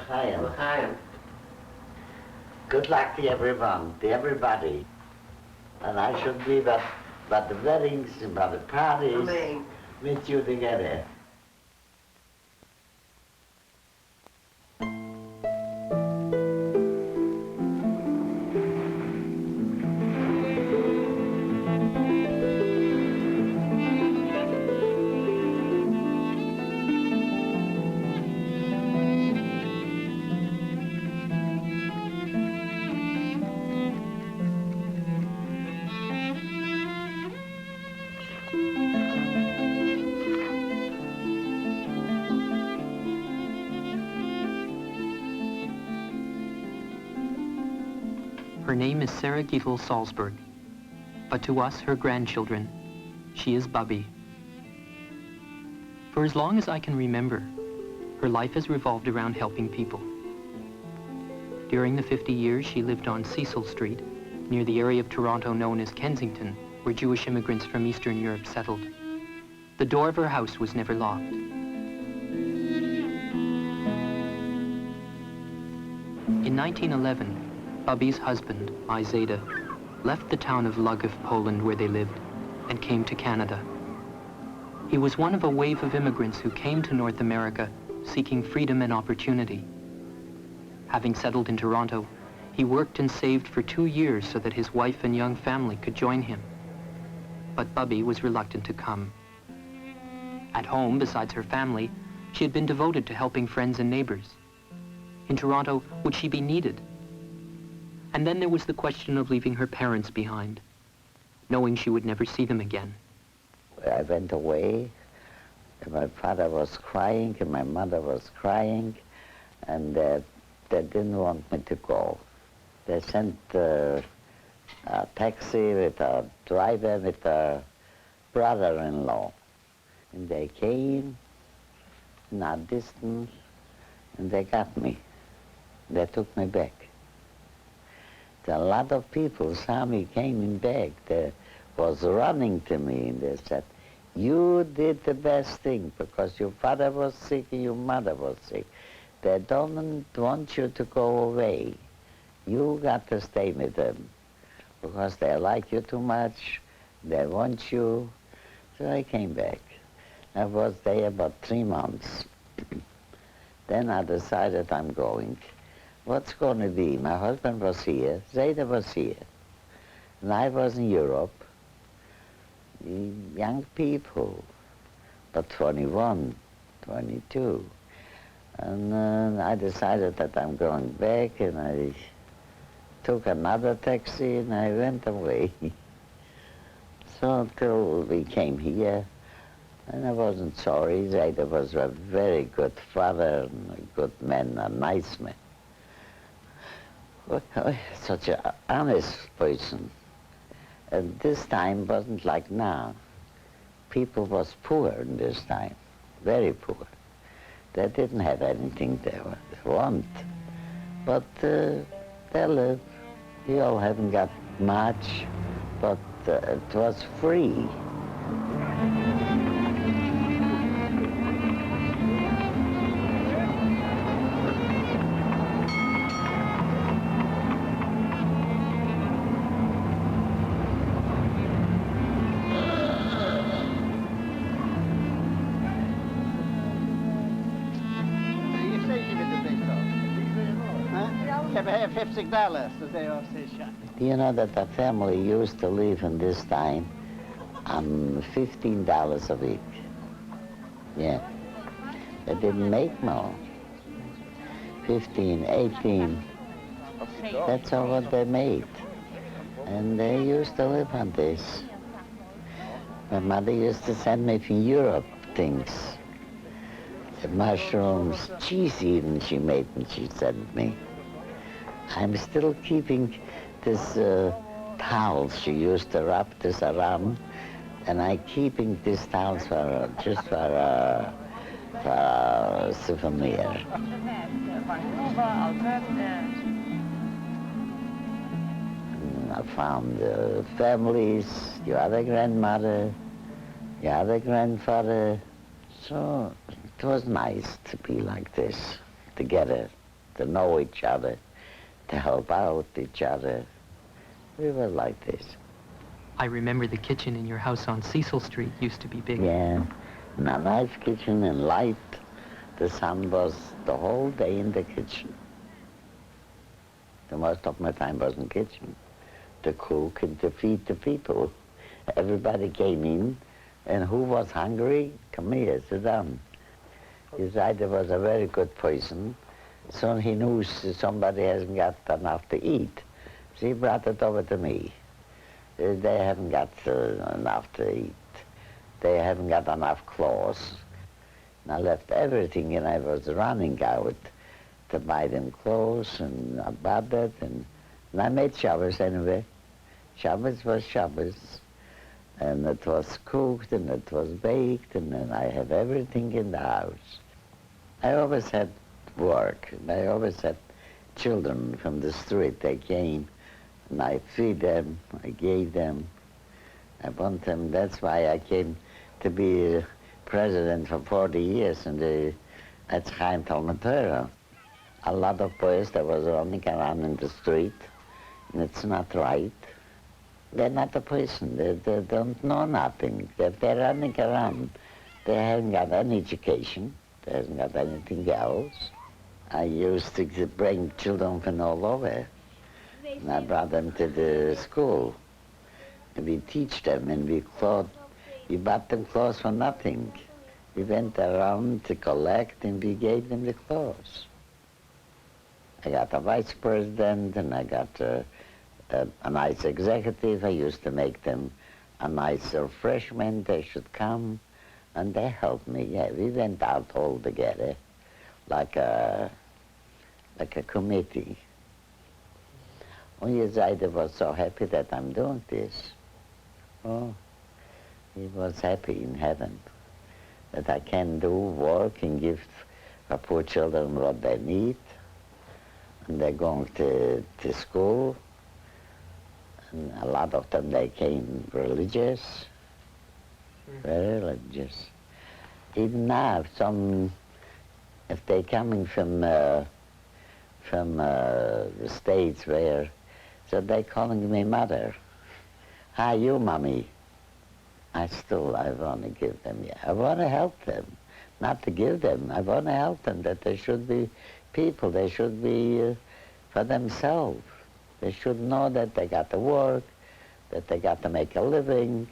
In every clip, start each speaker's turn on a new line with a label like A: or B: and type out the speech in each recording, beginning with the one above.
A: L'chaim.
B: L'chaim.
A: Good luck to everyone, to everybody. And I should be at the weddings and by the parties.
B: Amen.
A: Meet you together.
C: Her name is Sarah Gietl Salzburg, but to us, her grandchildren, she is Bubbie. For as long as I can remember, her life has revolved around helping people. During the 50 years she lived on Cecil Street, near the area of Toronto known as Kensington, where Jewish immigrants from Eastern Europe settled. The door of her house was never locked. In 1911, Bubbie's husband, Isaiah, left the town of Lugov, Poland, where they lived, and came to Canada. He was one of a wave of immigrants who came to North America seeking freedom and opportunity. Having settled in Toronto, he worked and saved for 2 years so that his wife and young family could join him. But Bubbie was reluctant to come. At home, besides her family, she had been devoted to helping friends and neighbors. In Toronto, would she be needed? And then there was the question of leaving her parents behind, knowing she would never see them again.
A: I went away, and my father was crying, and my mother was crying, and they didn't want me to go. They sent a taxi with a driver, with a brother-in-law. And they came, not distant, and they got me. They took me back. A lot of people saw me coming back. They was running to me and they said, you did the best thing because your father was sick and your mother was sick. They don't want you to go away. You got to stay with them because they like you too much. They want you. So I came back. I was there about 3 months. Then I decided I'm going. What's going to be? My husband was here, Zeta was here, and I was in Europe. Young people, but 21, 22. And I decided that I'm going back, and I took another taxi, and I went away. So until we came here, and I wasn't sorry. Zeta was a very good father, and a good man, a nice man. Such an honest person. And this time wasn't like now. People was poor in this time, very poor. They didn't have anything they want, but they live. You all haven't got much, but it was free. Do you know that the family used to live in this time on $15 a week? Yeah. They didn't make more. 15, 18. That's all what they made. And they used to live on this. My mother used to send me from Europe things. The mushrooms, cheese even she made and she sent me. I'm still keeping this towels she used to wrap this around, and I'm keeping these towels for just for a souvenir. And I found the families, your other grandmother, your other grandfather. So it was nice to be like this, together. to know each other, to help out each other. We were like this.
C: I remember the kitchen in your house on Cecil Street used to be big.
A: Yeah, and a nice kitchen and light. The sun was the whole day in the kitchen. The most of my time was in the kitchen, to cook and to feed the people. Everybody came in, and who was hungry, come here, sit down. His either was a very good person, so he knew somebody hasn't got enough to eat. So he brought it over to me. They haven't got enough to eat. They haven't got enough clothes. And I left everything, and I was running out to buy them clothes, and I bought it, and I made Shabbos anyway. Shabbos was Shabbos, and it was cooked, and it was baked, and then I had everything in the house. I always had work, and I always had children from the street. They came, and I feed them, I gave them, I want them. That's why I came to be president for 40 years in the Archival. A lot of boys that was running around in the street, and it's not right. They're not a person. They don't know nothing. They're running around. They haven't got any education. They haven't got anything else. I used to bring children from all over, and I brought them to the school. And we teach them, and we bought them clothes for nothing. We went around to collect, and we gave them the clothes. I got a vice president, and I got a nice executive. I used to make them a nice refreshment. They should come, and they helped me. Yeah, we went out all together, like a committee. Only Zaida was so happy that I'm doing this. Oh, he was happy in heaven that I can do work and give our poor children what they need. And they're going to school, and a lot of them, they came religious, very religious. Even now, if they're coming from the States where, so they're calling me mother. How are you, mommy? I want to give them, yeah. I want to help them, not to give them. I want to help them, that they should be people. They should be for themselves. They should know that they got to work, that they got to make a living,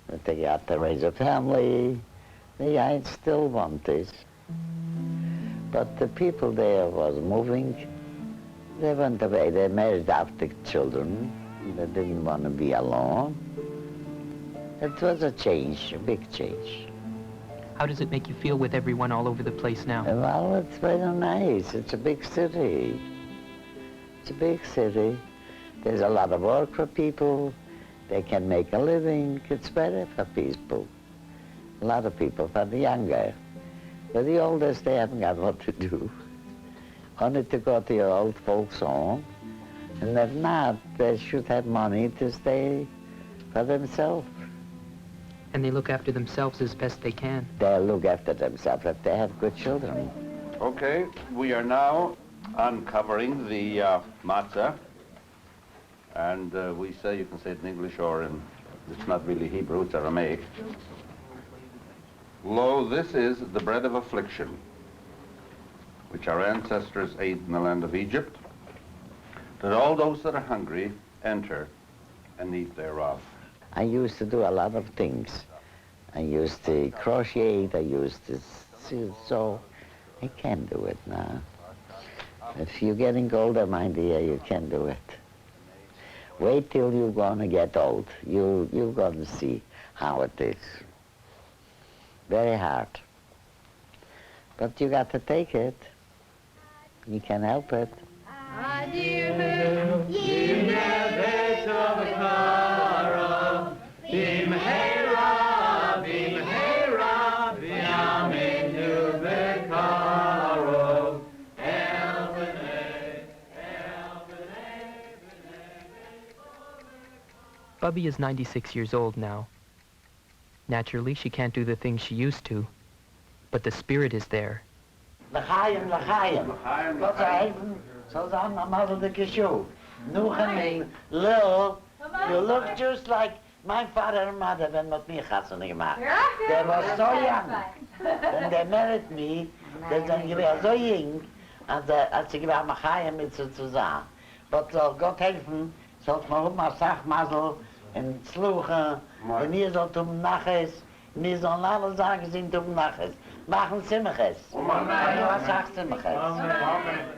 A: that they got to raise a family. I still want this. But the people there was moving. They went away. They married after children. They didn't want to be alone. It was a change, a big change.
C: How does it make you feel with everyone all over the place now?
A: Well, it's very nice. It's a big city. It's a big city. There's a lot of work for people. They can make a living. It's better for people. A lot of people, for the younger. For the oldest, they haven't got what to do. Only to go to your old folks' home. And if not, they should have money to stay for themselves.
C: And they look after themselves as best they can.
A: They'll look after themselves if they have good children.
B: Okay, we are now uncovering the matzah. And we say, you can say it in English or in, it's not really Hebrew, it's Aramaic. Lo, this is the bread of affliction, which our ancestors ate in the land of Egypt, that all those that are hungry enter and eat thereof.
A: I used to do a lot of things. I used to crochet, I used to sew. I can't do it now. If you're getting older, my dear, you can do it. Wait till you're gonna get old. You're gonna see how it is. Very hard. But you got to take it. You can help it.
C: Bubbie is 96 years old now. Naturally, she can't do the things she used to, but the spirit is there,
A: L'chaim. Gott sei helfen, so sagen am Mother the Kishu. Nuchen, Lil, you look just like my father and mother when mit mir Chassene gemacht. They were so young. When they married me, they were so young, als sie gewesen L'chaim mit sie zusammen. But Gott helfen, sollt man mal Sachmasel und Sluchen, und ihr sollt Naches, wir sollen alle sagen, sind Naches. Machen Simches. Amen. Amen.